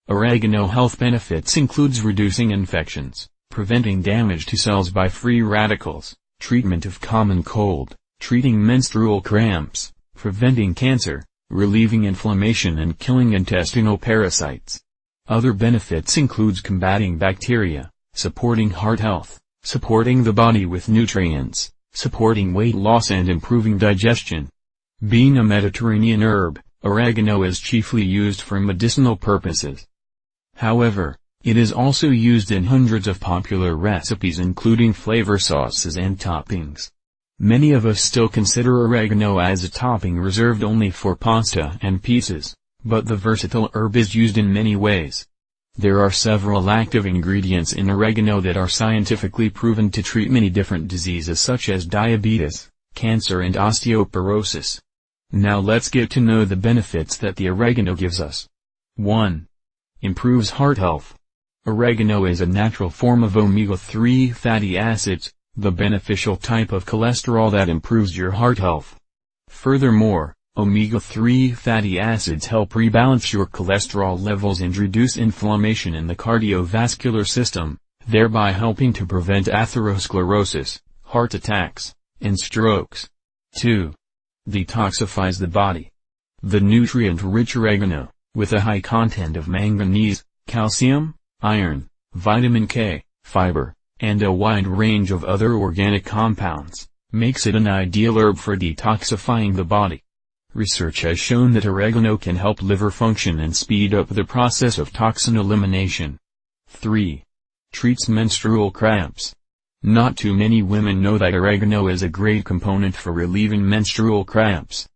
Oregano health benefits includes reducing infections, preventing damage to cells by free radicals, treatment of common cold, treating menstrual cramps, preventing cancer, relieving inflammation and killing intestinal parasites. Other benefits includes combating bacteria, supporting heart health, supporting the body with nutrients, supporting weight loss and improving digestion. Being a Mediterranean herb, oregano is chiefly used for medicinal purposes. However, it is also used in hundreds of popular recipes including flavor sauces and toppings. Many of us still consider oregano as a topping reserved only for pasta and pizzas, but the versatile herb is used in many ways. There are several active ingredients in oregano that are scientifically proven to treat many different diseases such as diabetes, cancer and osteoporosis. Now let's get to know the benefits that the oregano gives us. 1. Improves heart health. Oregano is a natural form of omega-3 fatty acids, the beneficial type of cholesterol that improves your heart health. Furthermore, omega-3 fatty acids help rebalance your cholesterol levels and reduce inflammation in the cardiovascular system, thereby helping to prevent atherosclerosis, heart attacks, and strokes. 2. Detoxifies the body. The nutrient-rich oregano, with a high content of manganese, calcium, iron, vitamin K, fiber, and a wide range of other organic compounds, makes it an ideal herb for detoxifying the body. Research has shown that oregano can help liver function and speed up the process of toxin elimination. 3. Treats menstrual cramps. Not too many women know that oregano is a great component for relieving menstrual cramps.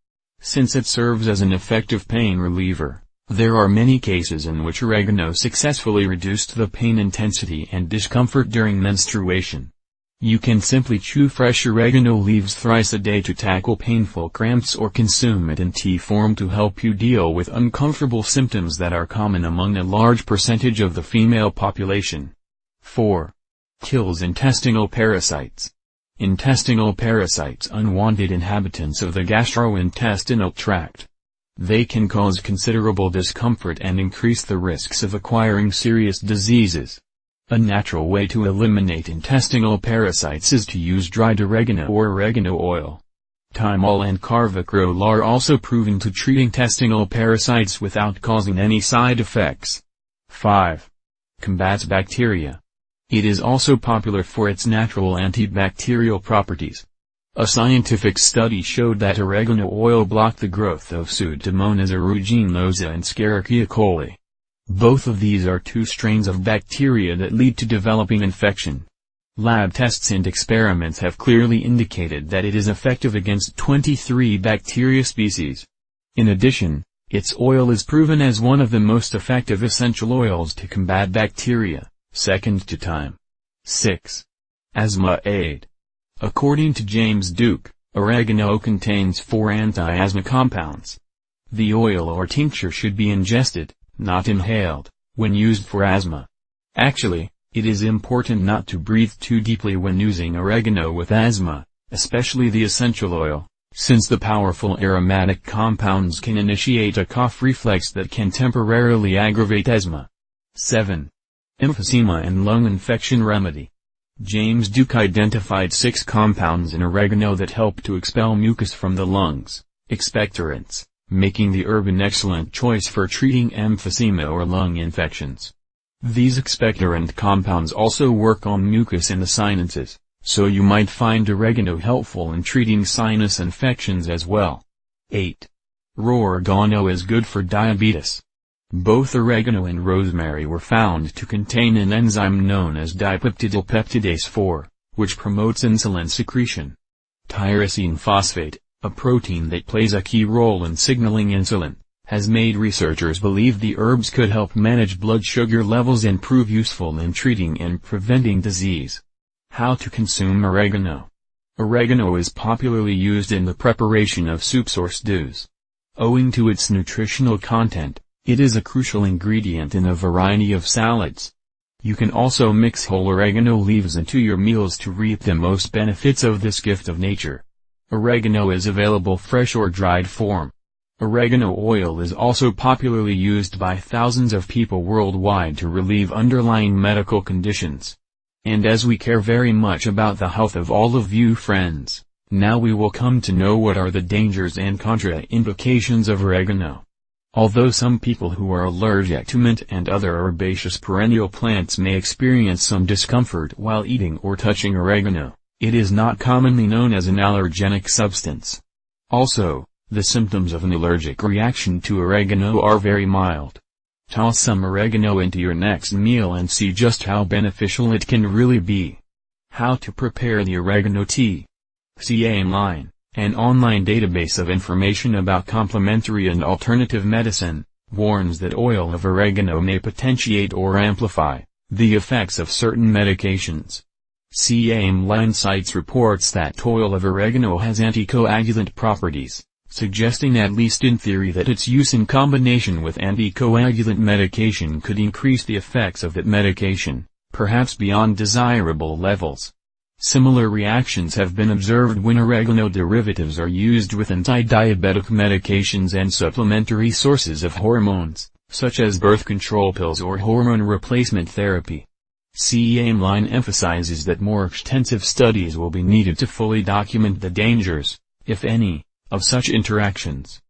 Since it serves as an effective pain reliever, there are many cases in which oregano successfully reduced the pain intensity and discomfort during menstruation. You can simply chew fresh oregano leaves thrice a day to tackle painful cramps or consume it in tea form to help you deal with uncomfortable symptoms that are common among a large percentage of the female population. 4. Kills intestinal parasites. Intestinal parasites, unwanted inhabitants of the gastrointestinal tract. They can cause considerable discomfort and increase the risks of acquiring serious diseases. A natural way to eliminate intestinal parasites is to use dried oregano or oregano oil. Thymol and carvacrol are also proven to treat intestinal parasites without causing any side effects. 5. Combats bacteria. It is also popular for its natural antibacterial properties. A scientific study showed that oregano oil blocked the growth of Pseudomonas aeruginosa and Escherichia coli. Both of these are two strains of bacteria that lead to developing infection. Lab tests and experiments have clearly indicated that it is effective against 23 bacteria species. In addition, its oil is proven as one of the most effective essential oils to combat bacteria, second to thyme. 6. Asthma aid. According to James Duke, oregano contains 4 anti-asthma compounds. The oil or tincture should be ingested, not inhaled, when used for asthma. Actually, it is important not to breathe too deeply when using oregano with asthma, especially the essential oil, since the powerful aromatic compounds can initiate a cough reflex that can temporarily aggravate asthma. 7. Emphysema and lung infection remedy. James Duke identified 6 compounds in oregano that help to expel mucus from the lungs, expectorants, making the herb an excellent choice for treating emphysema or lung infections. These expectorant compounds also work on mucus in the sinuses, so you might find oregano helpful in treating sinus infections as well. 8. Raw oregano is good for diabetes. Both oregano and rosemary were found to contain an enzyme known as dipeptidylpeptidase 4, which promotes insulin secretion. Tyrosine phosphate, a protein that plays a key role in signaling insulin, has made researchers believe the herbs could help manage blood sugar levels and prove useful in treating and preventing disease. How to consume oregano. Oregano is popularly used in the preparation of soups or stews. Owing to its nutritional content, it is a crucial ingredient in a variety of salads. You can also mix whole oregano leaves into your meals to reap the most benefits of this gift of nature. Oregano is available fresh or dried form. Oregano oil is also popularly used by thousands of people worldwide to relieve underlying medical conditions. And as we care very much about the health of all of you friends, now we will come to know what are the dangers and contraindications of oregano. Although some people who are allergic to mint and other herbaceous perennial plants may experience some discomfort while eating or touching oregano, it is not commonly known as an allergenic substance. Also, the symptoms of an allergic reaction to oregano are very mild. Toss some oregano into your next meal and see just how beneficial it can really be. How to prepare the oregano tea. CAMline, an online database of information about complementary and alternative medicine, warns that oil of oregano may potentiate or amplify the effects of certain medications. CAMline cites reports that oil of oregano has anticoagulant properties, suggesting at least in theory that its use in combination with anticoagulant medication could increase the effects of that medication, perhaps beyond desirable levels. Similar reactions have been observed when oregano derivatives are used with anti-diabetic medications and supplementary sources of hormones, such as birth control pills or hormone replacement therapy. CAMline emphasizes that more extensive studies will be needed to fully document the dangers, if any, of such interactions.